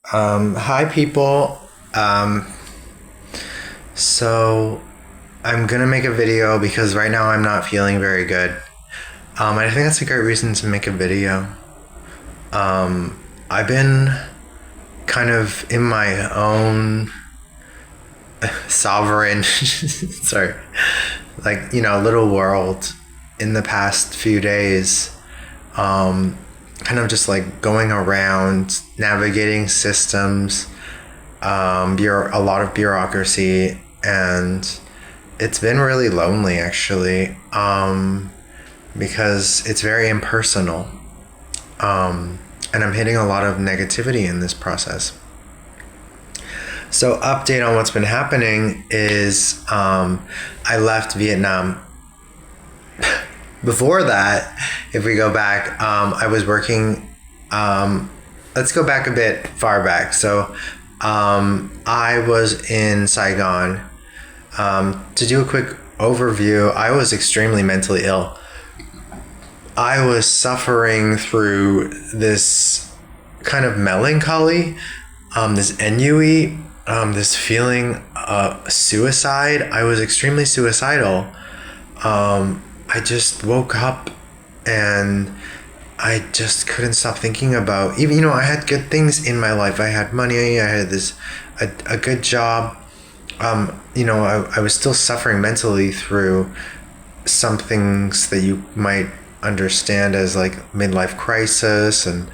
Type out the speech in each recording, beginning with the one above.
Hi people. Um, so I'm gonna make a video because right now I'm not feeling very good. And I think that's a great reason to make a video. I've been kind of in my own sovereign, sorry, little world in the past few days. Kind of just like going around navigating systems, a lot of bureaucracy, and it's been really lonely actually, because it's very impersonal, and I'm hitting a lot of negativity in this process. So, update on what's been happening is I left Vietnam. Before that, if we go back, I was working. Let's go back a bit far back. So, I was in Saigon. To do a quick overview, I was extremely mentally ill. I was suffering through this kind of melancholy, this ennui, this feeling of suicide. I was extremely suicidal. I just woke up and I just couldn't stop thinking about, even, I had good things in my life. I had money, I had a good job. I was still suffering mentally through some things that you might understand as like midlife crisis and,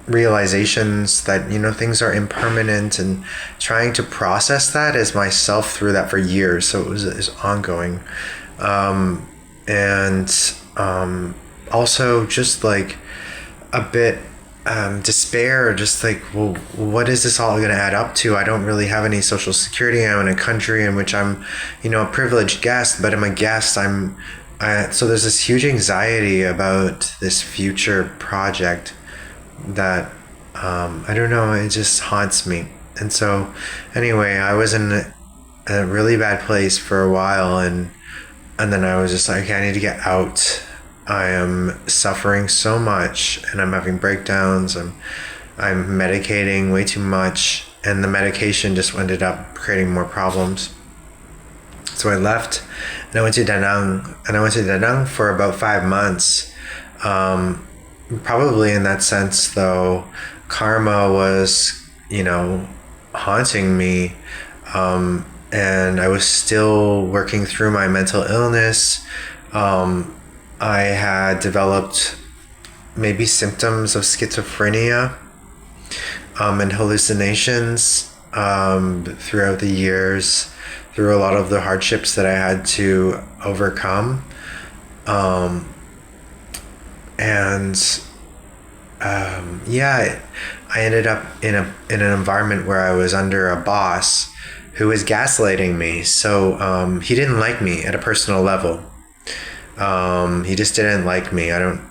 realizations that, things are impermanent, and trying to process that as myself through that for years. So it was ongoing. And also just like a bit despair, just like, well, what is this all going to add up to? I don't really have any social security. I'm in a country in which I'm, a privileged guest, but I'm a guest. So there's this huge anxiety about this future project that, I don't know, it just haunts me. And so anyway, I was in a really bad place for a while, and then I was just like, okay, I need to get out. I am suffering so much and I'm having breakdowns. I'm medicating way too much, and the medication just ended up creating more problems. So I left and I went to Da Nang, and I went to Da Nang for about 5 months. Probably in that sense, though, karma was, haunting me. And I was still working through my mental illness. I had developed maybe symptoms of schizophrenia, and hallucinations, throughout the years, through a lot of the hardships that I had to overcome. And I ended up in an environment where I was under a boss who was gaslighting me. So he didn't like me at a personal level. He just didn't like me. And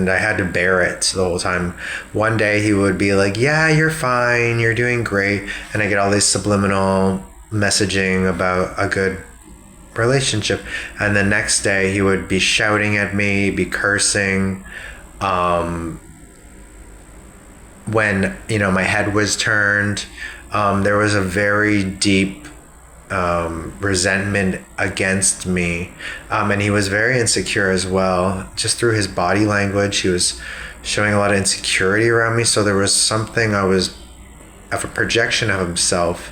I had to bear it the whole time. One day he would be like, yeah, you're fine, you're doing great. And I get all this subliminal messaging about a good relationship. And the next day he would be shouting at me, be cursing. When, my head was turned, there was a very deep resentment against me, and he was very insecure as well. Just through his body language, he was showing a lot of insecurity around me. So there was something I was of a projection of himself.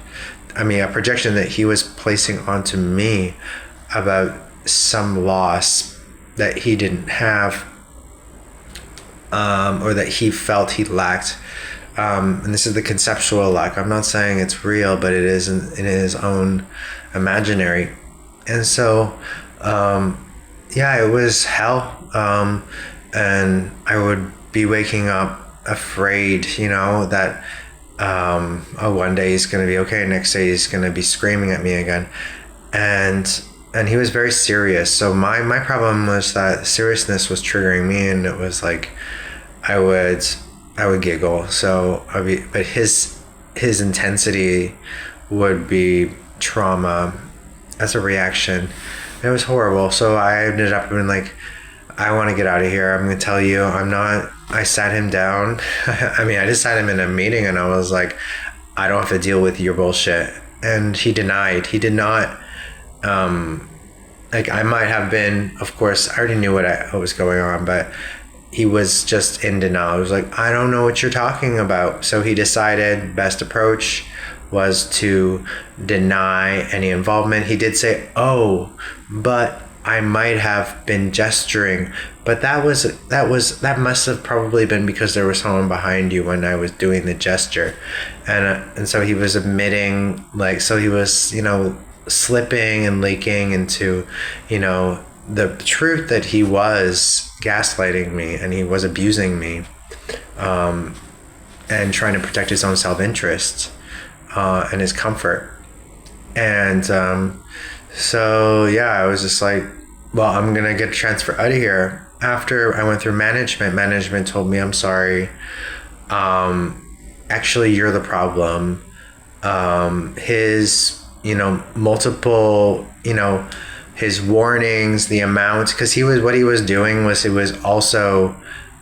A projection that he was placing onto me about some loss that he didn't have, or that he felt he lacked. And this is the conceptual lack. I'm not saying it's real, but it is in his own imaginary. And so, it was hell. And I would be waking up afraid, that, one day he's going to be okay. Next day he's going to be screaming at me again. And he was very serious. So my problem was that seriousness was triggering me, and it was like, I would giggle. But his intensity would be trauma as a reaction. It was horrible. So I ended up being like, I want to get out of here. I'm going to tell you, I'm not. I sat him down. I mean, I just sat him in a meeting and I was like, I don't have to deal with your bullshit. And he denied. He did not. Like, I might have been, of course, I already knew what was going on, but he was just in denial. He was like, I don't know what you're talking about. So he decided best approach was to deny any involvement. He did say, oh, but I might have been gesturing, but that must have probably been because there was someone behind you when I was doing the gesture. And so he was admitting, like, so he was, slipping and leaking into, the truth that he was gaslighting me and he was abusing me, and trying to protect his own self-interest, and his comfort. And so yeah, I was just like, well, I'm gonna get transferred out of here. After I went through management told me, I'm sorry, actually you're the problem. His multiple, his warnings, the amount, because what he was doing was he was also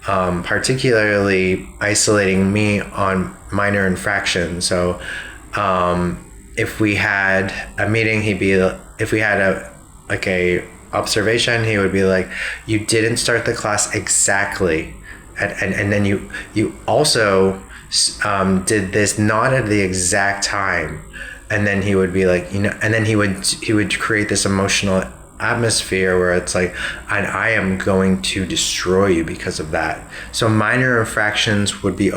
particularly isolating me on minor infractions. So if we had a meeting, if we had a observation, he would be like, you didn't start the class exactly, and then you also did this not at the exact time. And then he would be like, and then he would create this emotional atmosphere where it's like, I am going to destroy you because of that. So minor infractions would be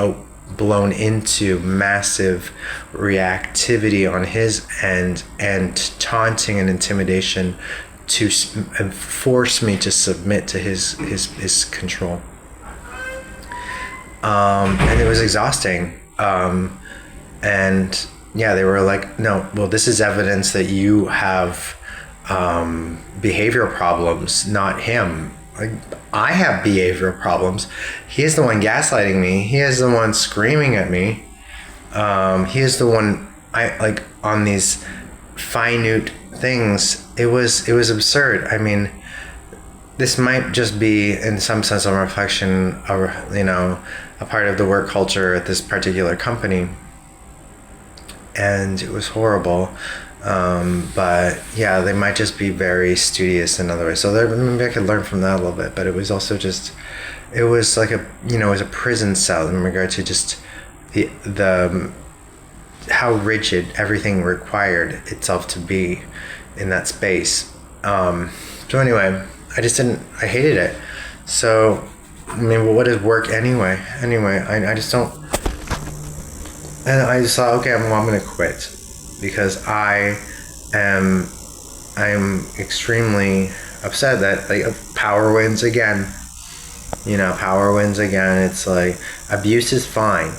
blown into massive reactivity on his end and taunting and intimidation to force me to submit to his control. And it was exhausting. And yeah, they were like, no, well, this is evidence that you have behavioral problems, not him. Like, I have behavioral problems. He is the one gaslighting me. He is the one screaming at me. He is the one on these finite things. It was absurd. I mean, this might just be in some sense a reflection of, a part of the work culture at this particular company. And it was horrible. But yeah, they might just be very studious in other ways. So maybe I could learn from that a little bit. But it was also just, it was like it was a prison cell in regard to just the how rigid everything required itself to be in that space. So anyway, I hated it. So, I mean, well, what is work anyway? I just don't. And I just thought, okay, I'm going to quit because I'm extremely upset that power wins again. Power wins again. It's like abuse is fine.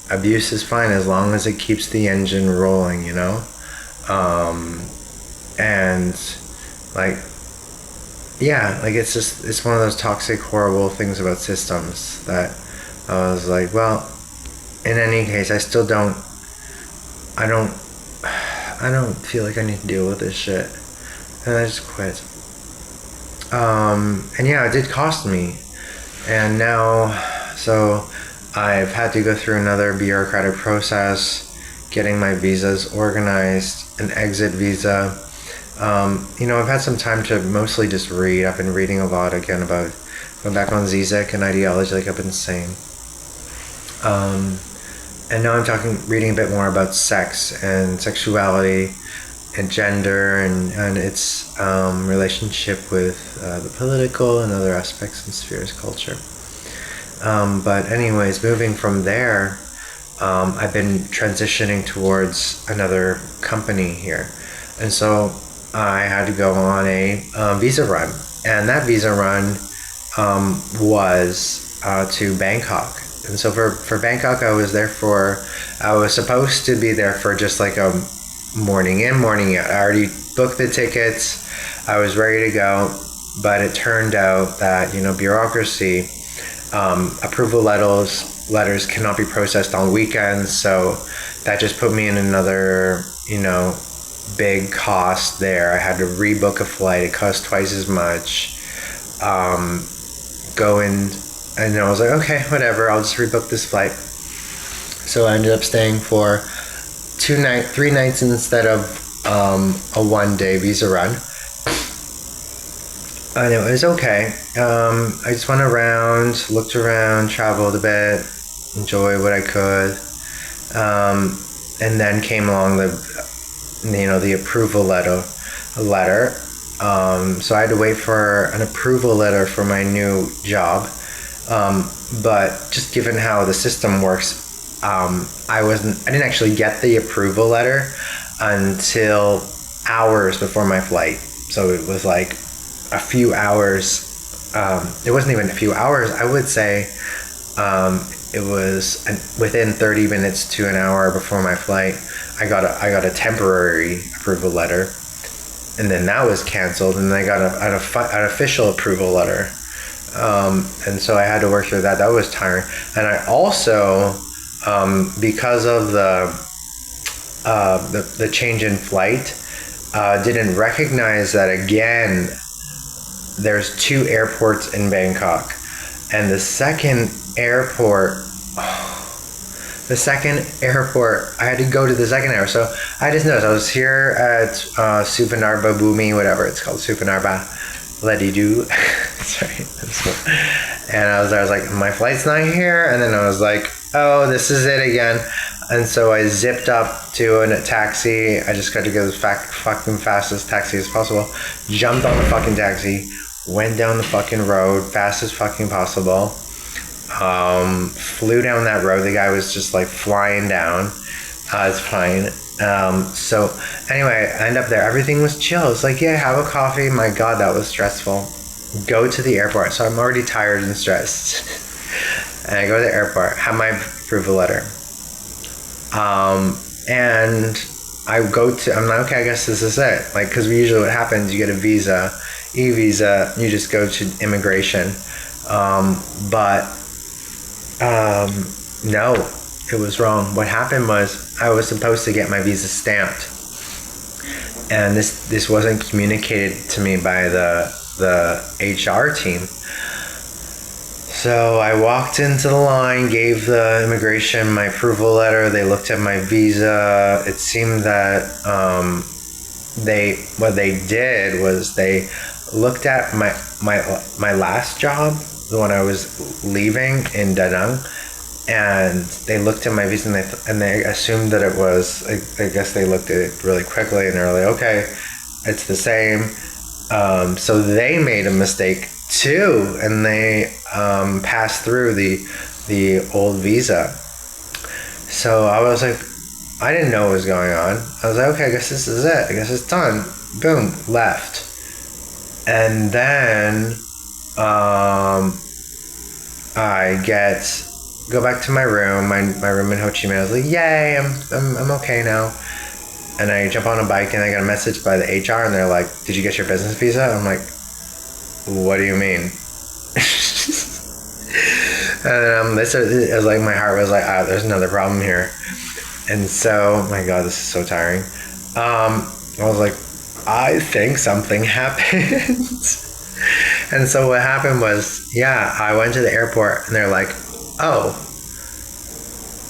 Abuse is fine as long as it keeps the engine rolling. And it's one of those toxic, horrible things about systems that I was like, well. In any case, I don't feel like I need to deal with this shit. And I just quit. And yeah, it did cost me. And now, so I've had to go through another bureaucratic process, getting my visas organized, an exit visa. I've had some time to mostly just read. I've been reading a lot again about going back on Zizek and ideology like I've been saying. And now I'm reading a bit more about sex and sexuality and gender and its relationship with the political and other aspects and spheres of culture. But anyways, moving from there, I've been transitioning towards another company here. And so I had to go on a visa run. And that visa run was to Bangkok. And so for Bangkok, I was supposed to be there for just like a morning in, morning out. I already booked the tickets. I was ready to go, but it turned out that, bureaucracy, approval letters cannot be processed on weekends. So that just put me in another, big cost there. I had to rebook a flight. It cost twice as much. go and I was like, okay, whatever, I'll just rebook this flight. So I ended up staying for 3 nights instead of a 1-day visa run. And it was okay. I just went around, looked around, traveled a bit, enjoyed what I could. And then came along the approval letter. So I had to wait for an approval letter for my new job. But just given how the system works, I didn't actually get the approval letter until hours before my flight. So it was like a few hours. It wasn't even a few hours. I would say it was within 30 minutes to an hour before my flight. I got a temporary approval letter, and then that was canceled, and then I got an official approval letter. And so I had to work through that. That was tiring. And I also, because of the change in flight, didn't recognize that again. There's 2 airports in Bangkok, and the second airport, I had to go to the second airport. So I just noticed I was here at Suvarnabha Bhumi, whatever it's called, Suvarnabha Ledidu. Sorry. And I was like, my flight's not here. And then I was like, oh, this is it again. And so I zipped up to a taxi. I just got to get as fucking fastest taxi as possible. Jumped on the fucking taxi. Went down the fucking road fast as fucking possible. Flew down that road. The guy was just like flying down. It's fine. So anyway, I end up there. Everything was chill. It's like, yeah, have a coffee. My God, that was stressful. Go to the airport. So I'm already tired and stressed. And I go to the airport, have my approval letter. And I'm like, okay, I guess this is it. Like, cause usually what happens, you get a visa, e-visa, you just go to immigration. No, it was wrong. What happened was I was supposed to get my visa stamped. And this wasn't communicated to me by the HR team. So I walked into the line, gave the immigration my approval letter. They looked at my visa. It seemed that what they did was they looked at my last job, the one I was leaving in Da Nang, and they looked at my visa and they assumed that it was. I guess they looked at it really quickly and they're like, okay, it's the same. So they made a mistake too, and they passed through the old visa. So I was like, I didn't know what was going on. I was like, okay, I guess this is it. I guess it's done. Boom, left. And then I go back to my room, my room in Ho Chi Minh. I was like, yay, I'm okay now. And I jump on a bike and I got a message by the HR and they're like, did you get your business visa? I'm like, what do you mean? And it was like, my heart was like, there's another problem here. And so, my God, this is so tiring. I was like, I think something happened. And so what happened was, I went to the airport and they're like, oh,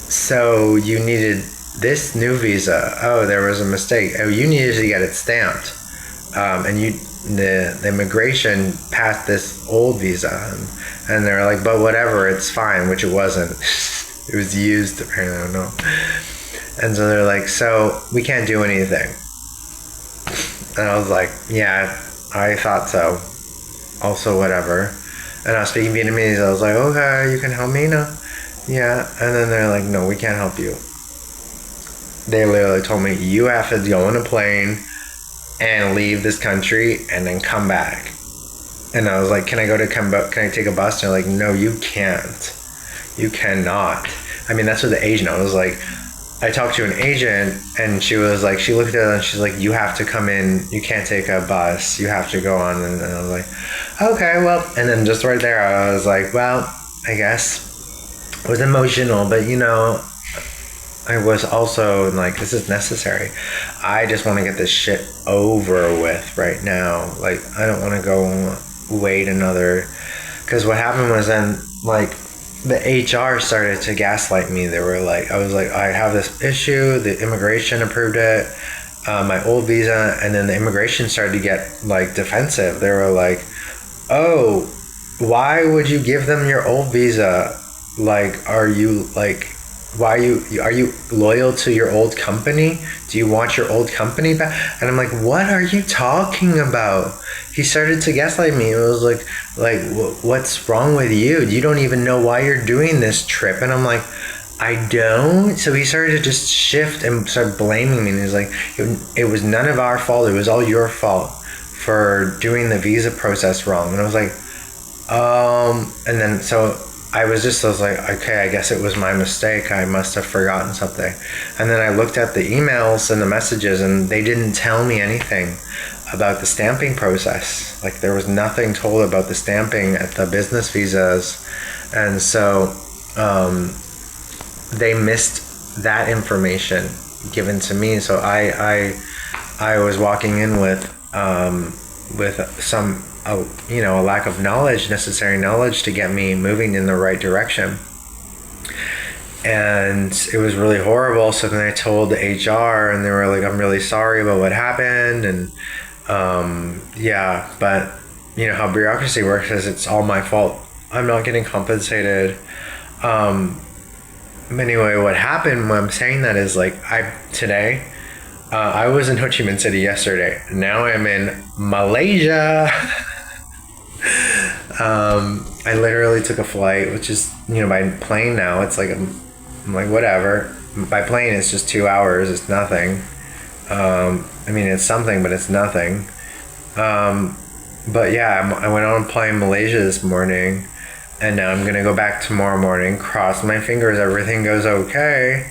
so you needed this new visa. Oh, there was a mistake. Oh, you needed to get it stamped. And the immigration passed this old visa. And they're like, but whatever, it's fine, which it wasn't. It was used, apparently, I don't know. And so they're like, so we can't do anything. And I was like, yeah, I thought so. Also, whatever. And I was speaking Vietnamese. I was like, okay, you can help me now. Yeah. And then they're like, no, we can't help you. They literally told me, you have to go on a plane and leave this country and then come back. And I was like, can I take a bus? And they're like, no, you can't. You cannot. I mean, that's what the agent, I was like, I talked to an agent and she was like, she looked at it and she's like, you have to come in, you can't take a bus, you have to go on. And I was like, okay, well, and then just right there, I was like, well, I guess. I was emotional, but I was also like, this is necessary. I just want to get this shit over with right now. Like, I don't want to go wait another Because what happened was then, like, the HR started to gaslight me. They were like, I was like, I have this issue. The immigration approved it, my old visa, and then the immigration started to get like defensive. They were like, oh, why would you give them your old visa? Like, are you like, why are you loyal to your old company? Do you want your old company back? And I'm like, what are you talking about? He started to gaslight me. It was like what's wrong with you? You don't even know why you're doing this trip. And I'm like, I don't. So he started to just shift and start blaming me. And he's like, it was none of our fault. It was all your fault for doing the visa process wrong. And I was like, and then so I was like, okay, I guess it was my mistake. I must have forgotten something. And then I looked at the emails and the messages, and they didn't tell me anything about the stamping process. Like, there was nothing told about the stamping at the business visas. And so they missed that information given to me. So I was walking in with some a lack of knowledge, necessary knowledge to get me moving in the right direction. And it was really horrible. So then I told the HR, and they were like, I'm really sorry about what happened. And but you know how bureaucracy works is it's all my fault. I'm not getting compensated. Anyway, what happened when I'm saying that is like, I was in Ho Chi Minh City yesterday. Now I'm in Malaysia. I literally took a flight, which is, by plane now, it's like, I'm like, whatever. By plane, it's just 2 hours. It's nothing. It's something, but it's nothing. But yeah, I went on a plane Malaysia this morning, and now I'm going to go back tomorrow morning. Cross my fingers, everything goes okay.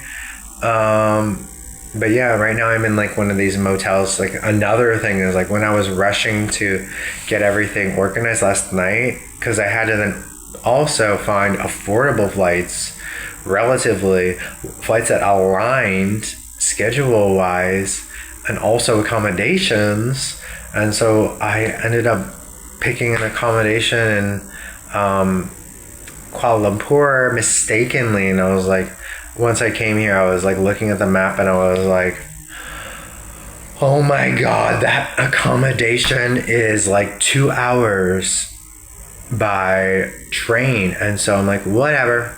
But yeah, right now I'm in like one of these motels. Like, another thing is like when I was rushing to get everything organized last night, because I had to then also find affordable flights, relatively flights that aligned schedule wise, and also accommodations. And so I ended up picking an accommodation in Kuala Lumpur mistakenly, and I was like, once I came here, I was like looking at the map, and I was like, oh my god, that accommodation is like 2 hours by train. And so I'm like, whatever,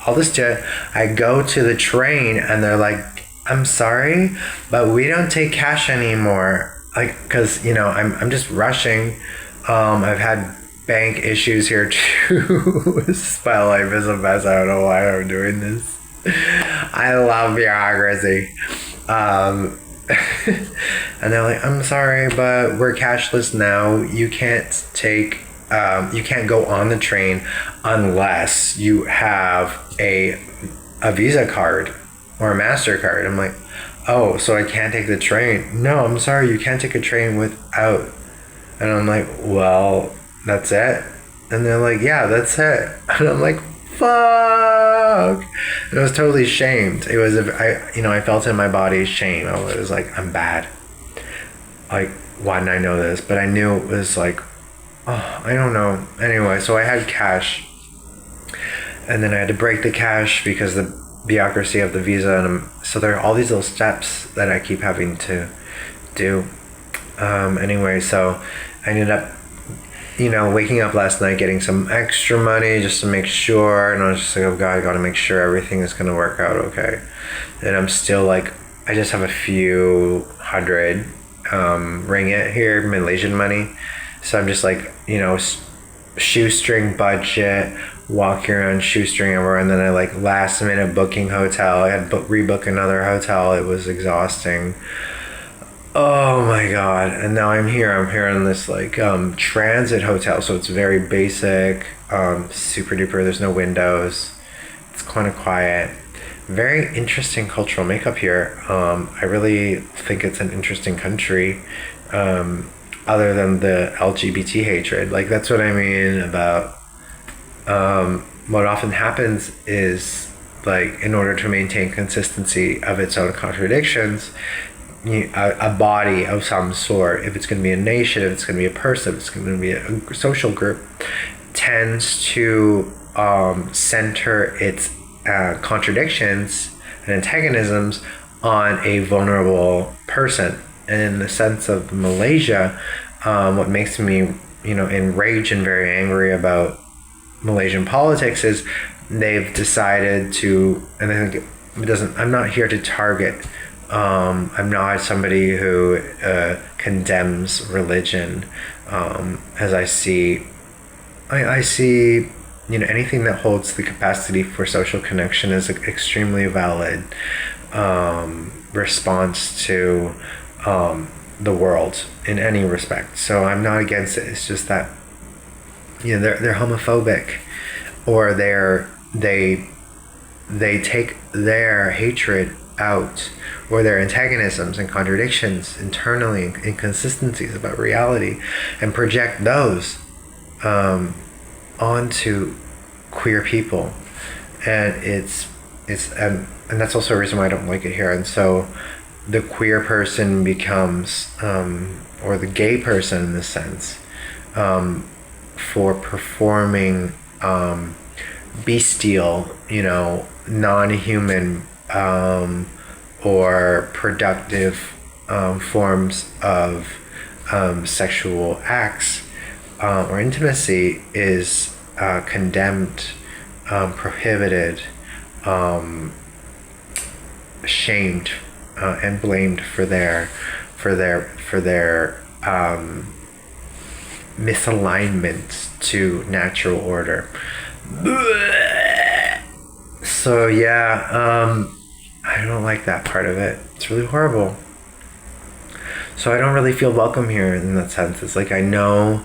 I'll just do it. I go to the train, and they're like, I'm sorry, but we don't take cash anymore. Like, because I'm just rushing. I've had bank issues here too. My life is a mess. I don't know why I'm doing this. I love bureaucracy. And they're like, I'm sorry, but we're cashless now. You can't go on the train unless you have a Visa card or a MasterCard. I'm like, oh, so I can't take the train? No, I'm sorry, you can't take a train without. And I'm like, well, that's it? And they're like, yeah, that's it. And I'm like, fuck. And I was totally shamed. It was, I felt in my body shame. I was like, I'm bad. Like, why didn't I know this? But I knew it was like, oh, I don't know. Anyway, so I had cash. And then I had to break the cash because the bureaucracy of the visa. And so there are all these little steps that I keep having to do. Anyway, so I ended up waking up last night, getting some extra money just to make sure. And I was just like, oh God, I got to make sure everything is going to work out okay. And I'm still like, I just have a few hundred ringgit here, Malaysian money. So I'm just like, shoestring budget, walking around shoestring everywhere. And then I like last minute booking hotel. I had to rebook another hotel. It was exhausting. Oh my God. And now I'm here in this like transit hotel. So it's very basic, super duper. There's no windows. It's kind of quiet. Very interesting cultural makeup here. I really think it's an interesting country, other than the LGBT hatred. Like, that's what I mean about what often happens is, like, in order to maintain consistency of its own contradictions, a body of some sort, if it's going to be a nation, if it's going to be a person, if it's going to be a social group, tends to center its contradictions and antagonisms on a vulnerable person. And in the sense of Malaysia, what makes me, enraged and very angry about Malaysian politics is they've decided to, and I think it doesn't, I'm not here to target, I'm not somebody who condemns religion, as I see anything that holds the capacity for social connection is an extremely valid response to the world in any respect. So I'm not against it. It's just that they're homophobic, or they take their hatred out, or their antagonisms and contradictions internally, inconsistencies about reality, and project those onto queer people. And and that's also a reason why I don't like it here. And so the queer person becomes, or the gay person in this sense, for performing bestial, non-human or productive forms of sexual acts or intimacy is condemned, prohibited, shamed, and blamed for their misalignment to natural order. So I don't like that part of it. It's really horrible. So I don't really feel welcome here in that sense. It's like I know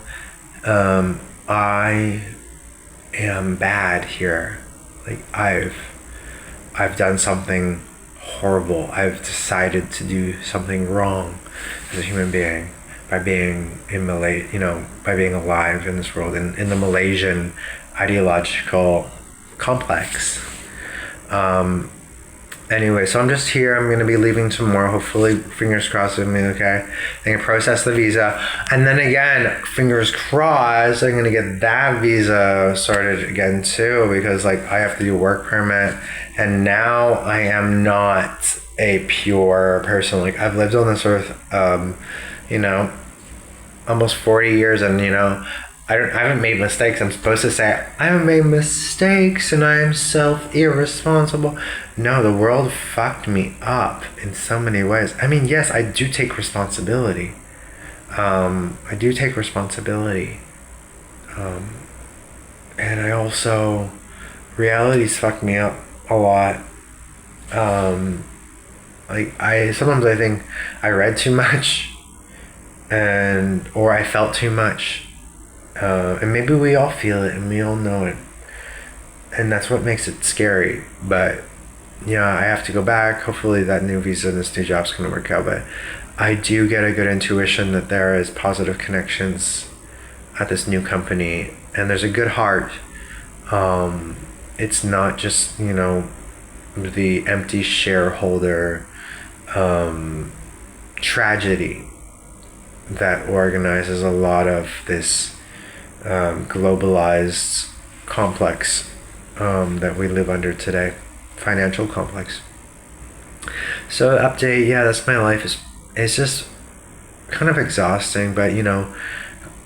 I am bad here. Like I've done something horrible. I've decided to do something wrong as a human being by being by being alive in this world, in the Malaysian ideological complex. Anyway, so I'm just here. I'm going to be leaving tomorrow. Hopefully, fingers crossed with me, okay? I'm going to process the visa. And then again, fingers crossed, I'm going to get that visa sorted again too, because I have to do a work permit. And now I am not a pure person. I've lived on this earth, almost 40 years, and I haven't made mistakes. I'm supposed to say I haven't made mistakes and I am irresponsible. No, the world fucked me up in so many ways. I mean, yes, I do take responsibility. And I also, reality's fucked me up a lot. Sometimes I think I read too much, or I felt too much. And maybe we all feel it and we all know it, and that's what makes it scary. But I have to go back. Hopefully that new visa and this new job's gonna work out, but I do get a good intuition that there is positive connections at this new company, and there's a good heart. It's not just the empty shareholder tragedy that organizes a lot of this globalized complex that we live under today, financial complex. So update, that's my life. It's just kind of exhausting, but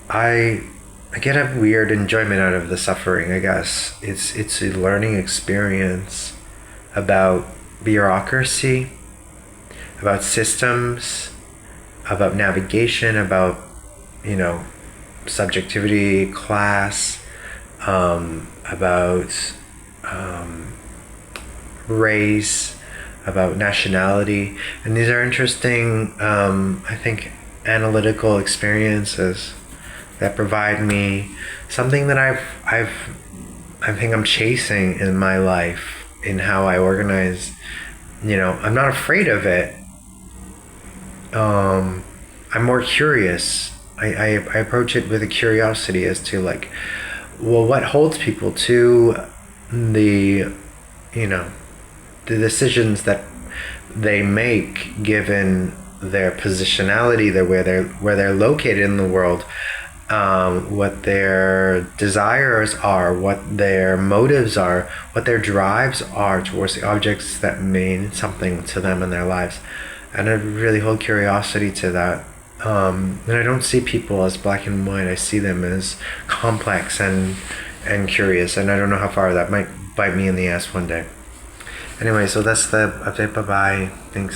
I get a weird enjoyment out of the suffering, I guess. It's a learning experience about bureaucracy, about systems, about navigation, about subjectivity, class, about race, about nationality. And these are interesting, I think, analytical experiences that provide me something that I think I'm chasing in my life, in how I organize. I'm not afraid of it. I'm more curious. I approach it with a curiosity as to what holds people to the decisions that they make given their positionality, where they're located in the world, what their desires are, what their motives are, what their drives are towards the objects that mean something to them in their lives. And I really hold curiosity to that. And I don't see people as black and white. I see them as complex and curious. And I don't know how far that might bite me in the ass one day. Anyway, so that's the update. Bye-bye. Thanks.